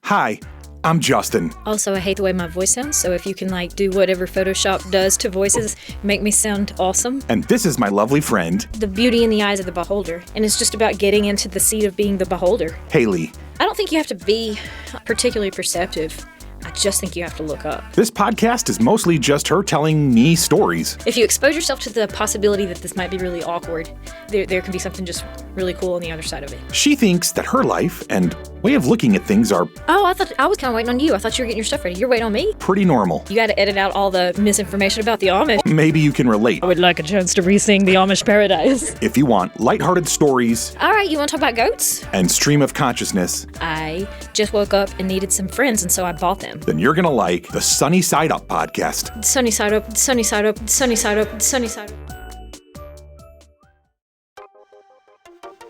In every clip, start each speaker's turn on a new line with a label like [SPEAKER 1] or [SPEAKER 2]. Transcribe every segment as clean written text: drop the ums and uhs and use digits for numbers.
[SPEAKER 1] Hi, I'm Justin.
[SPEAKER 2] Also, I hate the way my voice sounds, so if you can do whatever Photoshop does to voices, make me sound awesome.
[SPEAKER 1] And this is my lovely friend,
[SPEAKER 2] The beauty in the eyes of the beholder, and it's just about getting into the seat of being the beholder.
[SPEAKER 1] Hayley.
[SPEAKER 2] I don't think you have to be particularly perceptive. I just think you have to look up.
[SPEAKER 1] This podcast is mostly just her telling me stories.
[SPEAKER 2] If you expose yourself to the possibility that this might be really awkward, there can be something just really cool on the other side of it.
[SPEAKER 1] She thinks that her life and way of looking at things are
[SPEAKER 2] Oh, I was kind of waiting on you. I thought you were getting your stuff ready. You're waiting on me?
[SPEAKER 1] pretty normal.
[SPEAKER 2] You got to edit out all the misinformation about the Amish.
[SPEAKER 1] Maybe you can relate.
[SPEAKER 2] I would like a chance to re-sing the Amish Paradise.
[SPEAKER 1] If you want lighthearted stories
[SPEAKER 2] All right, you want to talk about goats?
[SPEAKER 1] and stream of consciousness,
[SPEAKER 2] I just woke up and needed some friends, and so I bought them.
[SPEAKER 1] then you're gonna like the Sunny Side Up podcast.
[SPEAKER 2] Sunny side up, sunny side up, sunny side up, sunny side up.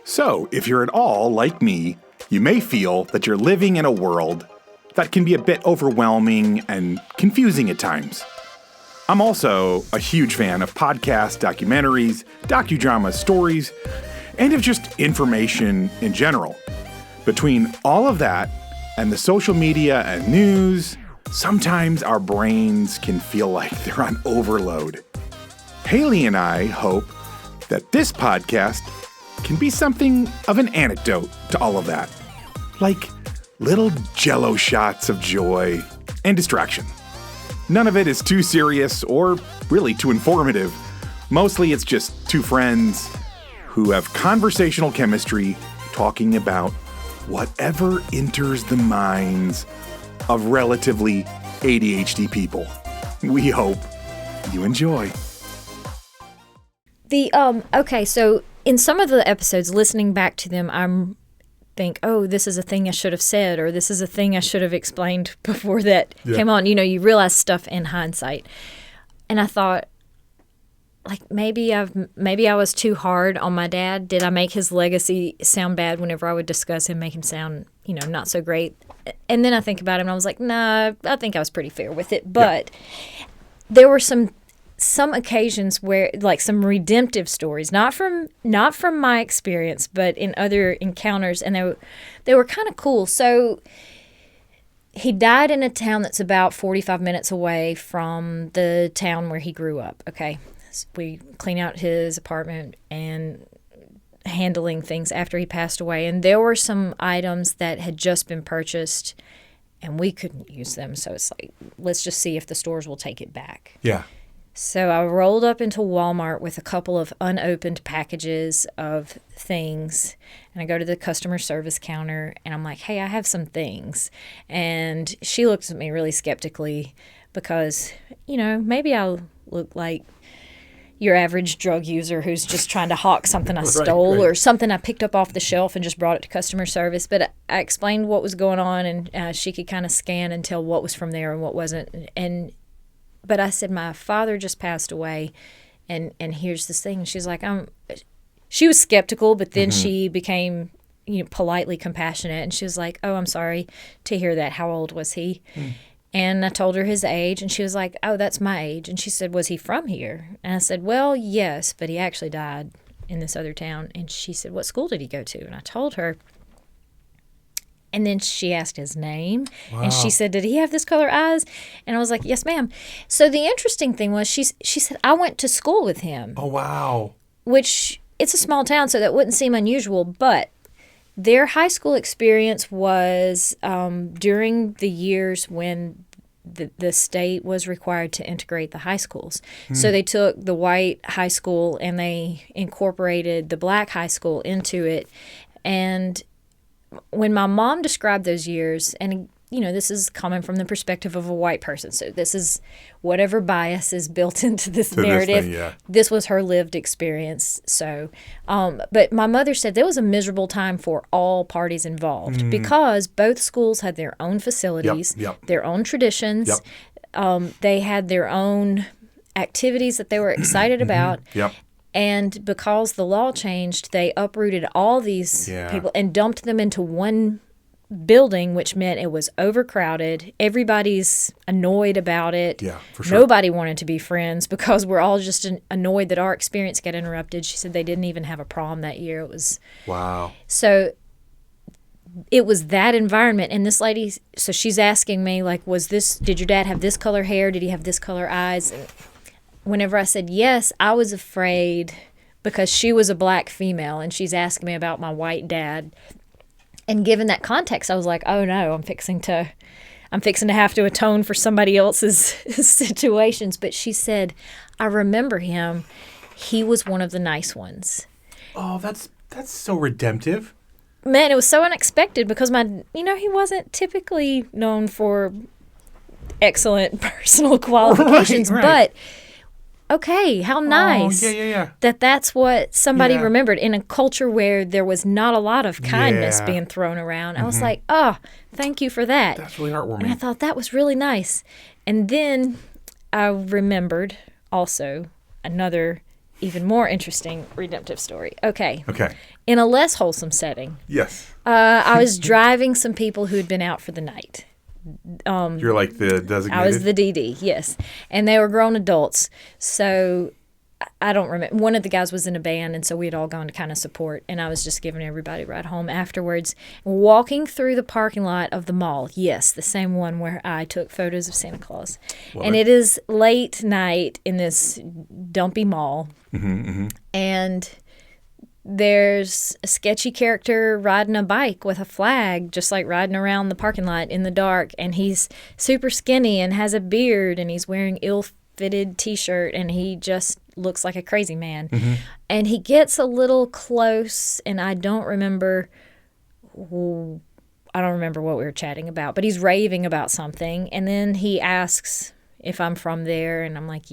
[SPEAKER 1] So, if you're at all like me, you may feel that you're living in a world that can be a bit overwhelming and confusing at times. I'm also a huge fan of podcasts, documentaries, docudramas, stories, and of just information in general. Between all of that and the social media and news, sometimes our brains can feel like they're on overload. Hayley and I hope that this podcast can be something of an antidote to all of that. Like little jello shots of joy and distraction. None of it is too serious or really too informative. Mostly it's just two friends who have conversational chemistry talking about whatever enters the minds of relatively ADHD people. We hope you enjoy.
[SPEAKER 2] Okay, so in some of the episodes, listening back to them, I'm think, oh, this is a thing I should have said, or this is a thing I should have explained before that came on. You know, you realize stuff in hindsight. And I thought, maybe I was too hard on my dad. Did I make his legacy sound bad whenever I would discuss him, make him sound, not so great? And then I think about it and I was like, nah, I think I was pretty fair with it. But there were some occasions where, some redemptive stories, not from my experience, but in other encounters, and they were kind of cool. So he died in a town that's about 45 minutes away from the town where he grew up. Okay, so we clean out his apartment and handling things after he passed away, and there were some items that had just been purchased, and we couldn't use them. So it's let's just see if the stores will take it back.
[SPEAKER 1] Yeah.
[SPEAKER 2] So I rolled up into Walmart with a couple of unopened packages of things, and I go to the customer service counter, and I'm like, hey, I have some things. And she looks at me really skeptically because, maybe I'll look like your average drug user who's just trying to hawk something I stole or something I picked up off the shelf and just brought it to customer service. But I explained what was going on, and she could kind of scan and tell what was from there and what wasn't. But I said, my father just passed away, and here's this thing. And she's like, she was skeptical, but then she became, politely compassionate. And she was like, oh, I'm sorry to hear that. How old was he? And I told her his age, and she was like, oh, that's my age. And she said, was he from here? And I said, well, yes, but he actually died in this other town. And she said, what school did he go to? And I told her. And then she asked his name, and she said, did he have this color eyes? And I was like, yes, ma'am. So the interesting thing was she said, I went to school with him.
[SPEAKER 1] Oh, wow.
[SPEAKER 2] Which, it's a small town, so that wouldn't seem unusual. But their high school experience was during the years when the state was required to integrate the high schools. So they took the white high school and they incorporated the black high school into it. And when my mom described those years, and this is coming from the perspective of a white person, so this is whatever bias is built into this narrative. This was her lived experience. So, but my mother said there was a miserable time for all parties involved because both schools had their own facilities, their own traditions. They had their own activities that they were excited about. And because the law changed, they uprooted all these people and dumped them into one building, which meant it was overcrowded. Everybody's annoyed about it.
[SPEAKER 1] Yeah, for sure.
[SPEAKER 2] Nobody wanted to be friends because we're all just annoyed that our experience got interrupted. She said they didn't even have a prom that year. It was...
[SPEAKER 1] Wow.
[SPEAKER 2] So it was that environment. And this lady, so she's asking me, like, did your dad have this color hair? Did he have this color eyes? And whenever I said yes, I was afraid because she was a black female and she's asking me about my white dad. And given that context, I was like, oh no, I'm fixing to have to atone for somebody else's situations. But she said, I remember him. He was one of the nice ones.
[SPEAKER 1] Oh, that's so redemptive.
[SPEAKER 2] Man, it was so unexpected because he wasn't typically known for excellent personal qualifications,
[SPEAKER 1] right.
[SPEAKER 2] But okay, how nice.
[SPEAKER 1] Oh, yeah.
[SPEAKER 2] That's what somebody remembered in a culture where there was not a lot of kindness being thrown around. I was like, oh, thank you for that.
[SPEAKER 1] That's really heartwarming.
[SPEAKER 2] And I thought that was really nice. And then I remembered also another even more interesting redemptive story. Okay. In a less wholesome setting.
[SPEAKER 1] Yes.
[SPEAKER 2] I was driving some people who had been out for the night.
[SPEAKER 1] You're like the designated?
[SPEAKER 2] I was the DD, yes. And they were grown adults. So I don't remember. One of the guys was in a band, and so we had all gone to kind of support. And I was just giving everybody a ride home afterwards. Walking through the parking lot of the mall. Yes, the same one where I took photos of Santa Claus. And it is late night in this dumpy mall. And there's a sketchy character riding a bike with a flag, just like riding around the parking lot in the dark. And he's super skinny and has a beard, and he's wearing ill-fitted T-shirt, and he just looks like a crazy man. And he gets a little close, and I don't remember what we were chatting about, but he's raving about something. And then he asks if I'm from there, and I'm like,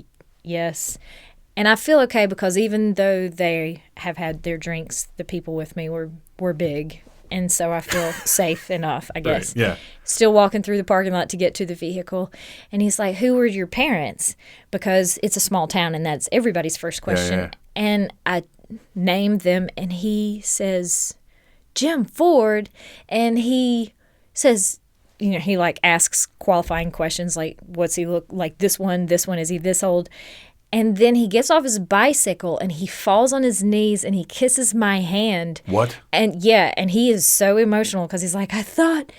[SPEAKER 2] yes. And I feel okay because even though they have had their drinks, the people with me were big. And so I feel safe enough, I guess.
[SPEAKER 1] Right, yeah.
[SPEAKER 2] Still walking through the parking lot to get to the vehicle. And he's like, who were your parents? Because it's a small town and that's everybody's first question.
[SPEAKER 1] Yeah.
[SPEAKER 2] And I named them and he says, Jim Ford. And he says, he like asks qualifying questions like, what's he look like? This one, is he this old? And then he gets off his bicycle and he falls on his knees and he kisses my hand.
[SPEAKER 1] What?
[SPEAKER 2] And and he is so emotional because he's like, I thought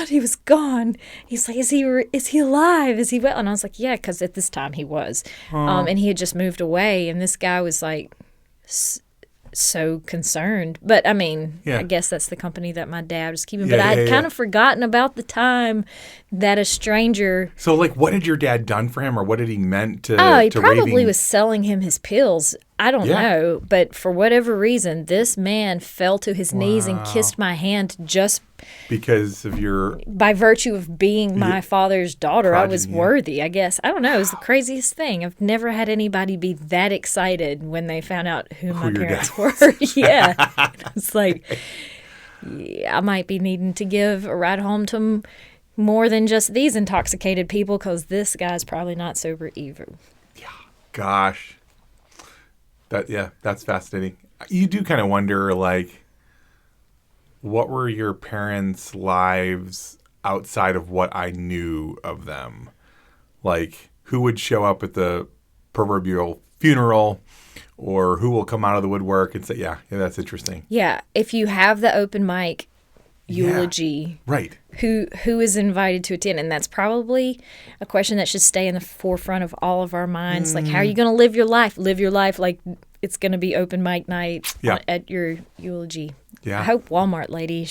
[SPEAKER 2] he was gone. He's like, is he alive? Is he well? And I was like, yeah, because at this time he was. And he had just moved away. And this guy was like so concerned. But I mean, I guess that's the company that my dad was keeping. But I'd kind of forgotten about the time that a stranger.
[SPEAKER 1] So, like, what had your dad done for him, or what had he meant to?
[SPEAKER 2] Oh, he probably was selling him his pills. I don't know, but for whatever reason, this man fell to his knees and kissed my hand just
[SPEAKER 1] because of
[SPEAKER 2] by virtue of being my father's daughter.
[SPEAKER 1] Progeny.
[SPEAKER 2] I was worthy, I guess. I don't know. It was the craziest thing. I've never had anybody be that excited when they found out who my parents were. Yeah. It's like, I might be needing to give a ride home to more than just these intoxicated people because this guy's probably not sober either.
[SPEAKER 1] Yeah. Gosh. That's fascinating. You do kind of wonder, like, what were your parents' lives outside of what I knew of them? Like, who would show up at the proverbial funeral, or who will come out of the woodwork and say, yeah, that's interesting.
[SPEAKER 2] Yeah, if you have the open mic eulogy,
[SPEAKER 1] right?
[SPEAKER 2] Who is invited to attend? And that's probably a question that should stay in the forefront of all of our minds. Like, how are you going to live your life? Live your life like it's going to be open mic night at your eulogy.
[SPEAKER 1] Yeah.
[SPEAKER 2] I hope Walmart lady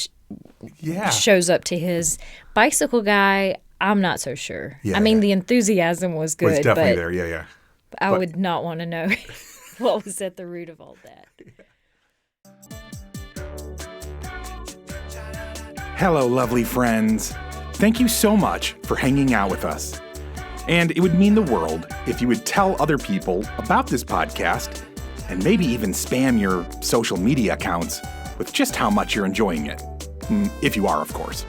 [SPEAKER 2] shows up to his. Bicycle guy, I'm not so sure. Yeah, I mean, the enthusiasm was good.
[SPEAKER 1] Was definitely there, yeah.
[SPEAKER 2] But I would not want to know what was at the root of all that.
[SPEAKER 1] Hello, lovely friends. Thank you so much for hanging out with us. And it would mean the world if you would tell other people about this podcast and maybe even spam your social media accounts with just how much you're enjoying it. If you are, of course.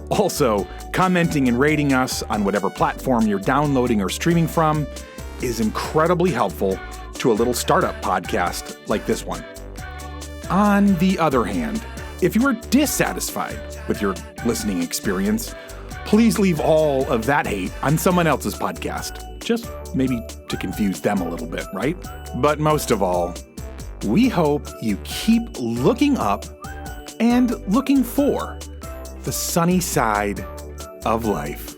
[SPEAKER 1] Also, commenting and rating us on whatever platform you're downloading or streaming from is incredibly helpful to a little startup podcast like this one. On the other hand, if you are dissatisfied with your listening experience, please leave all of that hate on someone else's podcast. Just maybe to confuse them a little bit, right? But most of all, we hope you keep looking up and looking for the sunny side of life.